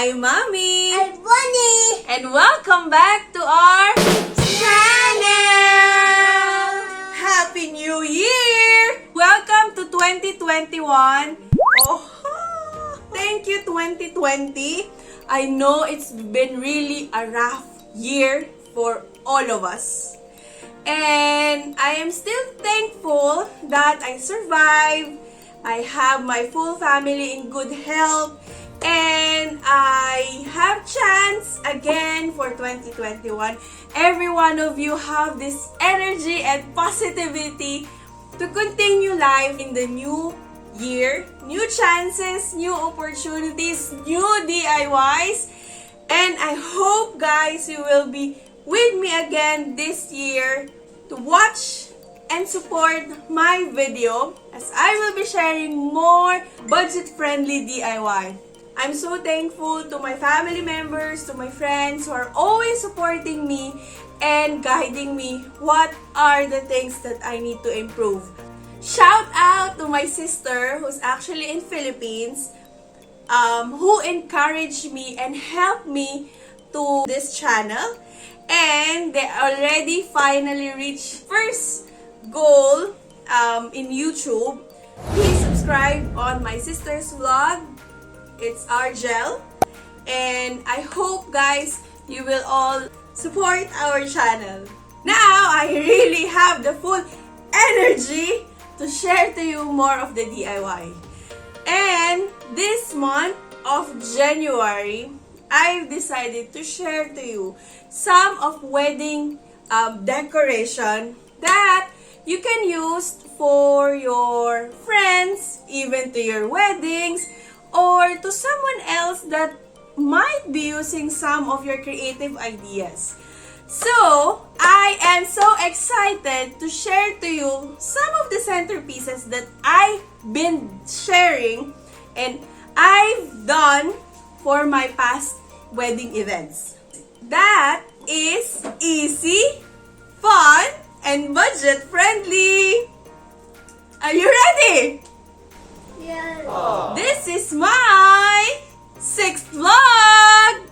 I'm Mommy! I'm Bonnie! And welcome back to our channel! Happy New Year! Welcome to 2021. Oh, thank you 2020. I know it's been really a rough year for all of us. And I am still thankful that I survived. I have my full family in good health. And I have chance again for 2021. Every one of you have this energy and positivity to continue life in the new year. New chances, new opportunities, new DIYs. And I hope, guys, you will be with me again this year to watch and support my video as I will be sharing more budget-friendly DIY. I'm so thankful to my family members, to my friends who are always supporting me and guiding me what are the things that I need to improve. Shout out to my sister who's actually in Philippines, who encouraged me and helped me to this channel. And they already finally reached first goal in YouTube. Please subscribe on my sister's vlog. It's Argel. And I hope, guys, you will all support our channel. Now, I really have the full energy to share to you more of the DIY. And this month of January, I've decided to share to you some of wedding decoration that you can use for your friends, even to your weddings, or to someone else that might be using some of your creative ideas. So, I am so excited to share to you some of the centerpieces that I've been sharing and I've done for my past wedding events. That is easy, fun, and budget-friendly. Are you ready? Yes. This is my 6th vlog!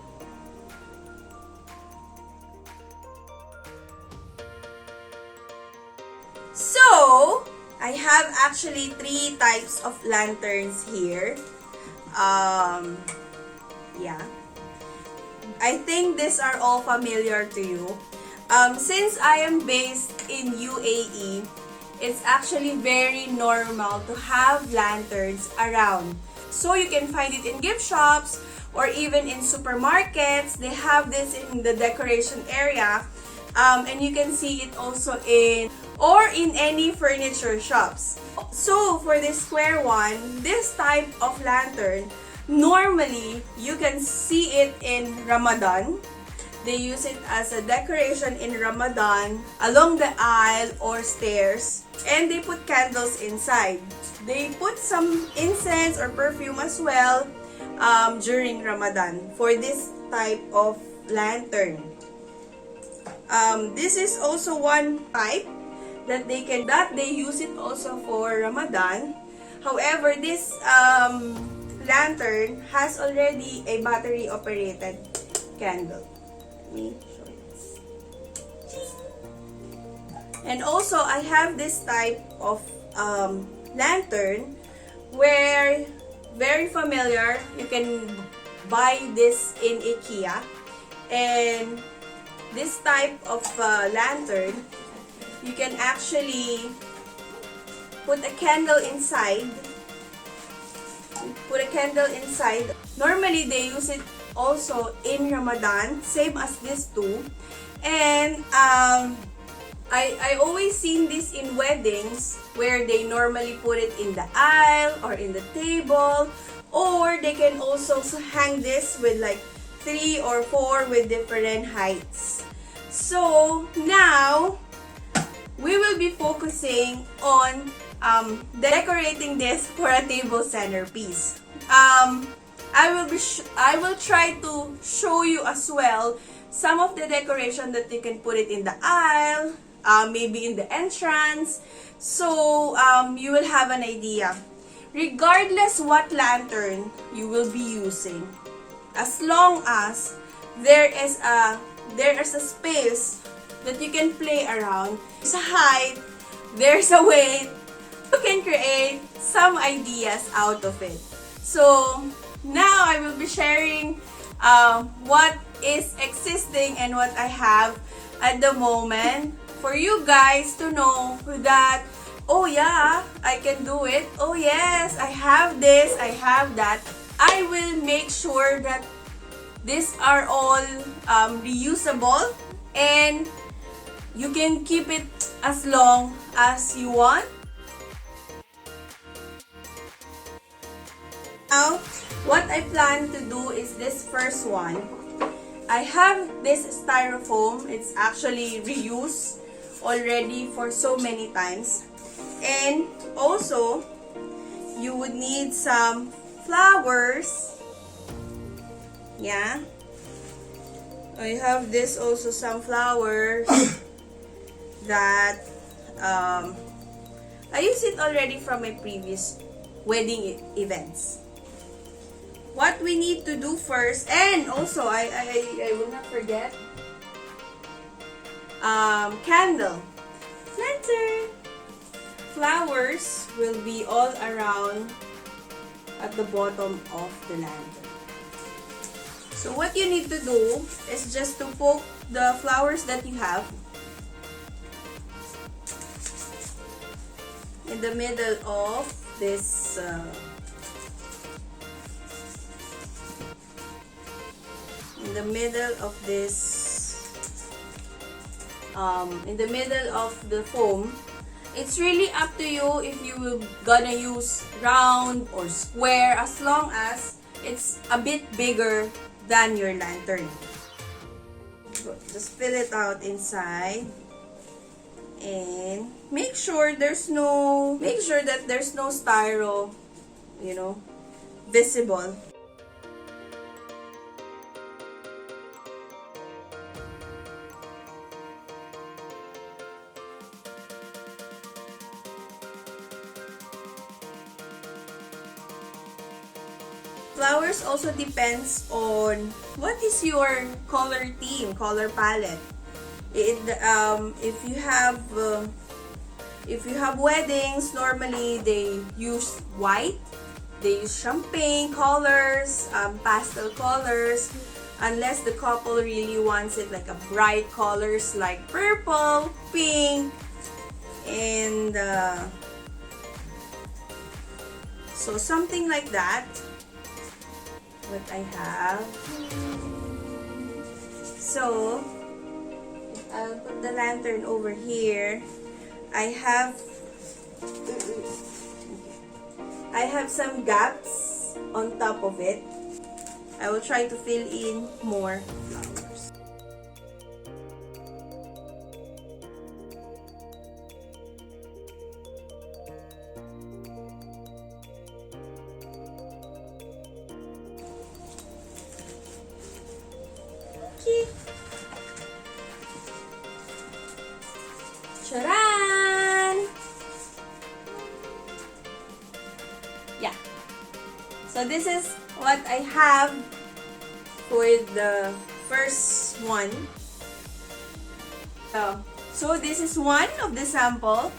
So, I have actually 3 types of lanterns here. Yeah. I think these are all familiar to you. Since I am based in UAE, it's actually very normal to have lanterns around. So you can find it in gift shops or even in supermarkets. They have this in the decoration area. And you can see it also in any furniture shops. So for this square one, this type of lantern, normally you can see it in Ramadan. They use it as a decoration in Ramadan along the aisle or stairs, and they put candles inside. They put some incense or perfume as well during Ramadan for this type of lantern. This is also one type that they use it also for Ramadan. However, this lantern has already a battery operated candle. Let me show you. And also, I have this type of lantern where, very familiar, you can buy this in IKEA. And this type of lantern, you can actually put a candle inside. Normally, they use it also in Ramadan, same as this too. And I always seen this in weddings where they normally put it in the aisle or in the table, or they can also hang this with like 3 or 4 with different heights. So now we will be focusing on decorating this for a table centerpiece. I will try to show you as well some of the decoration that you can put it in the aisle, maybe in the entrance, so you will have an idea. Regardless what lantern you will be using, as long as there is a space that you can play around. There's a height, there's a weight, you can create some ideas out of it. So now I will be sharing what is existing and what I have at the moment for you guys to know that, oh yeah, I can do it. Oh yes, I have this, I have that. I will make sure that these are all reusable and you can keep it as long as you want. Now, what I plan to do is this first one. I have this Styro Foam. It's actually reused already for so many times. And also, you would need some flowers. Yeah. I have this also, some flowers that I used it already from my previous wedding events. What we need to do first, and also I will not forget, candle, lantern. Flowers will be all around at the bottom of the lantern. So what you need to do is just to poke the flowers that you have in the middle of this in the middle of the foam. It's really up to you if you will gonna use round or square, as long as it's a bit bigger than your lantern. Just fill it out inside and make sure that there's no styro, visible. Flowers also depends on what is your color theme, color palette. If you have weddings, normally they use white, they use champagne colors, pastel colors, unless the couple really wants it like a bright colors like purple, pink, and so something like that. What I have. So, I'll put the lantern over here. I have some gaps on top of it. I will try to fill in more flowers. Charan! Yeah. So this is what I have for the first one. So this is one of the sample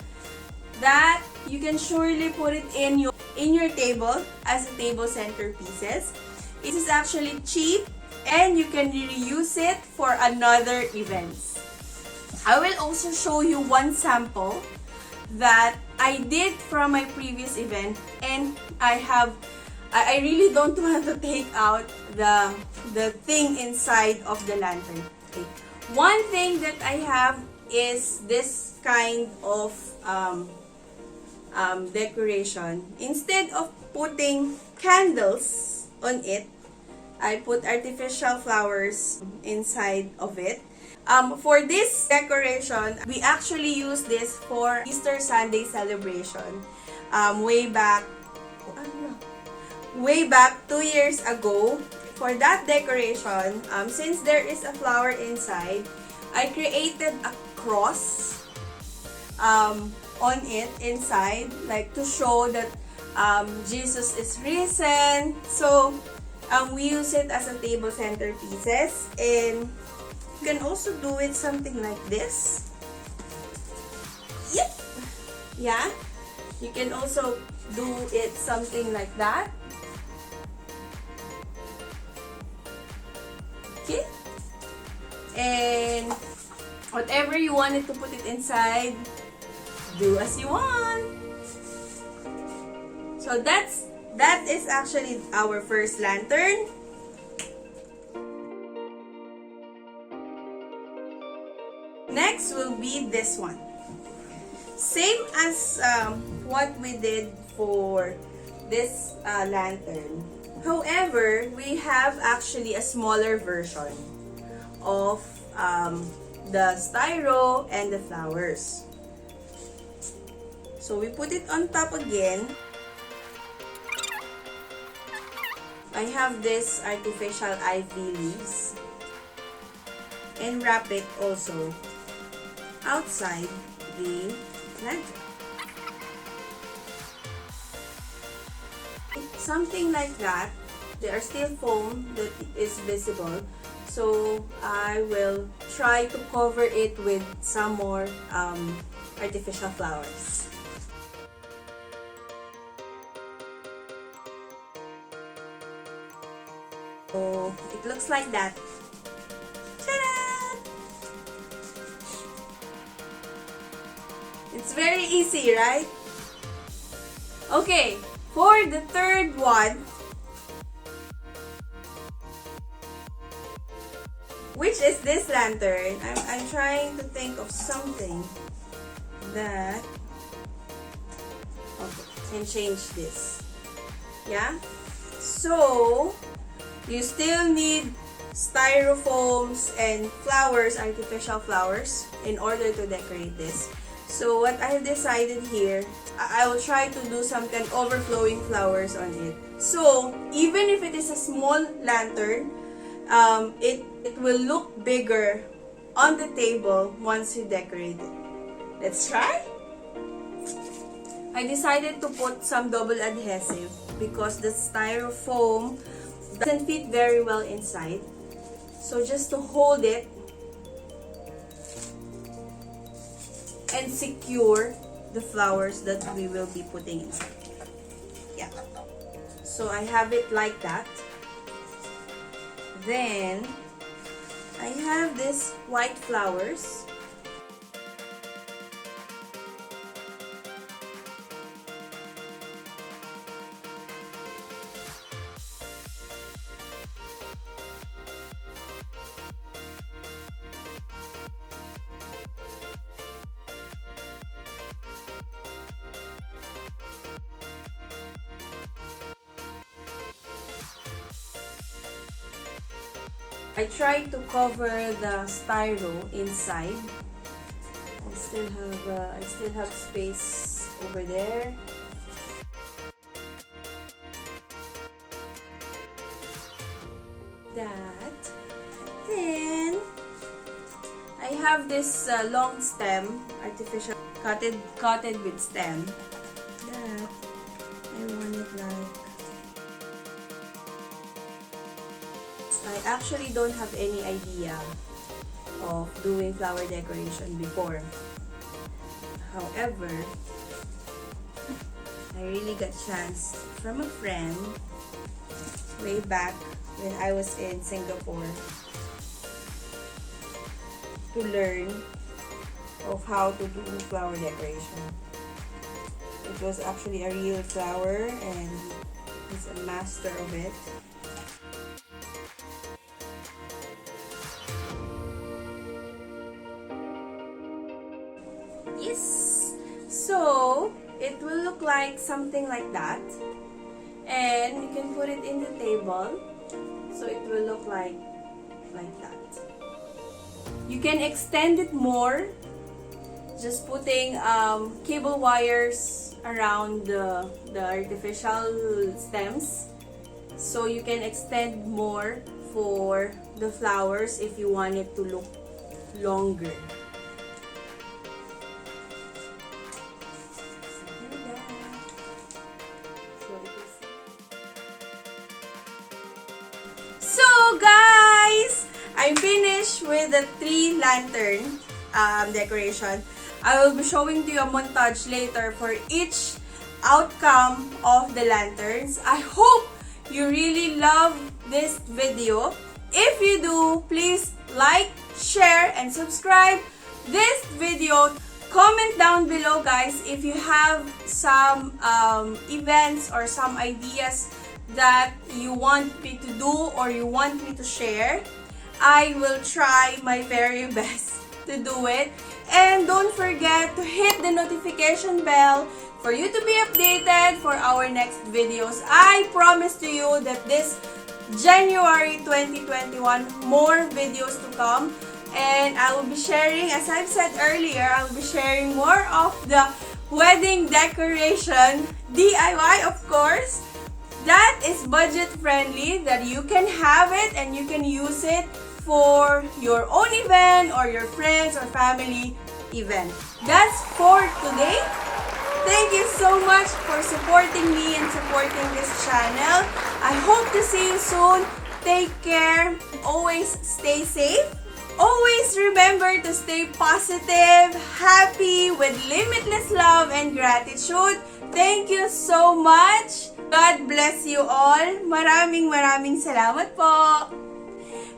that you can surely put it in your table as a table centerpieces. It is actually cheap and you can reuse it for another events. I will also show you one sample that I did from my previous event, and I really don't want to take out the thing inside of the lantern. Okay. One thing that I have is this kind of decoration. Instead of putting candles on it, I put artificial flowers inside of it. For this decoration, we actually use this for Easter Sunday celebration. Way back 2 years ago. For that decoration, since there is a flower inside, I created a cross on it inside, like to show that Jesus is risen. So We use it as a table centerpieces, and you can also do it something like this. Yep. Yeah. You can also do it something like that. Okay. And whatever you wanted to put it inside, do as you want. So that is actually our first lantern. Next will be this one. Same as what we did for this lantern. However, we have actually a smaller version of the styro and the flowers. So we put it on top again. I have this artificial ivy leaves and wrap it also outside the lantern. Something like that. There are still foam that is visible, so I will try to cover it with some more artificial flowers. So it looks like that. Ta-da! It's very easy, right? Okay, for the third one, which is this lantern, I'm trying to think of something that, okay, can change this. Yeah? So, you still need styrofoams and flowers, artificial flowers, in order to decorate this. So what I've decided here, I will try to do some kind of overflowing flowers on it. So even if it is a small lantern, it will look bigger on the table once you decorate it. Let's try. I decided to put some double adhesive because the styrofoam doesn't fit very well inside. So just to hold it and secure the flowers that we will be putting inside. Yeah. So I have it like that. Then I have this white flowers. I tried to cover the styro inside. I still have space over there. That. Then I have this long stem, artificial cotted with stem. That I want it like. I actually don't have any idea of doing flower decoration before. However, I really got chance from a friend way back when I was in Singapore to learn of how to do flower decoration. It was actually a real flower and he's a master of it. Yes, so it will look like something like that, and you can put it in the table, so it will look like that. You can extend it more, just putting cable wires around the artificial stems, so you can extend more for the flowers if you want it to look longer. I'm finished with the 3 lantern decoration. I will be showing to you a montage later for each outcome of the lanterns. I hope you really love this video. If you do, please like, share, and subscribe this video. Comment down below, guys, if you have some events or some ideas that you want me to do or you want me to share. I will try my very best to do it. And don't forget to hit the notification bell for you to be updated for our next videos. I promise to you that this January 2021, more videos to come. And I will be sharing, as I've said earlier, I will be sharing more of the wedding decoration DIY, of course. That is budget friendly, that you can have it and you can use it for your own event or your friends or family event. That's for today. Thank you so much for supporting me and supporting this channel. I hope to see you soon. Take care. Always stay safe. Always remember to stay positive, happy, with limitless love and gratitude. Thank you so much. God bless you all. Maraming salamat po.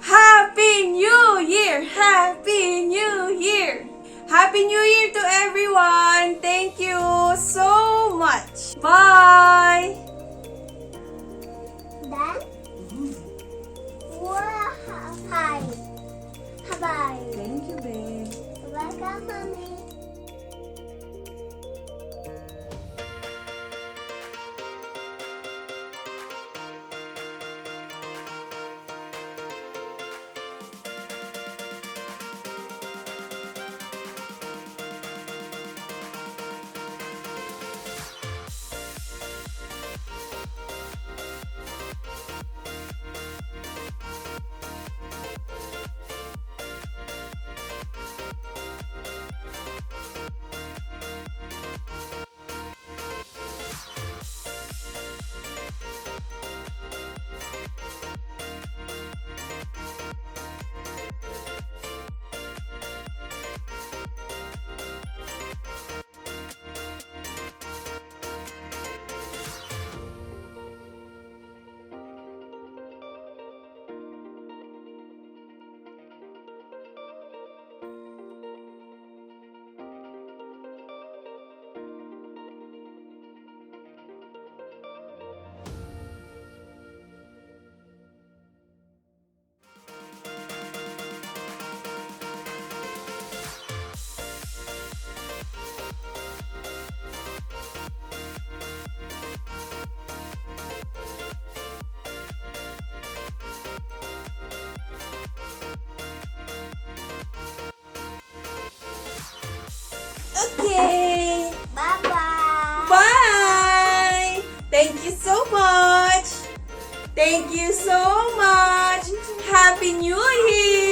Happy New Year! Happy New Year! Happy New Year to everyone! Thank you so much! Bye! Done? Wow. Hi. Bye. Thank you, babe. Welcome, Mommy. Okay! Bye-bye. Bye! Thank you so much! Thank you so much! Happy New Year!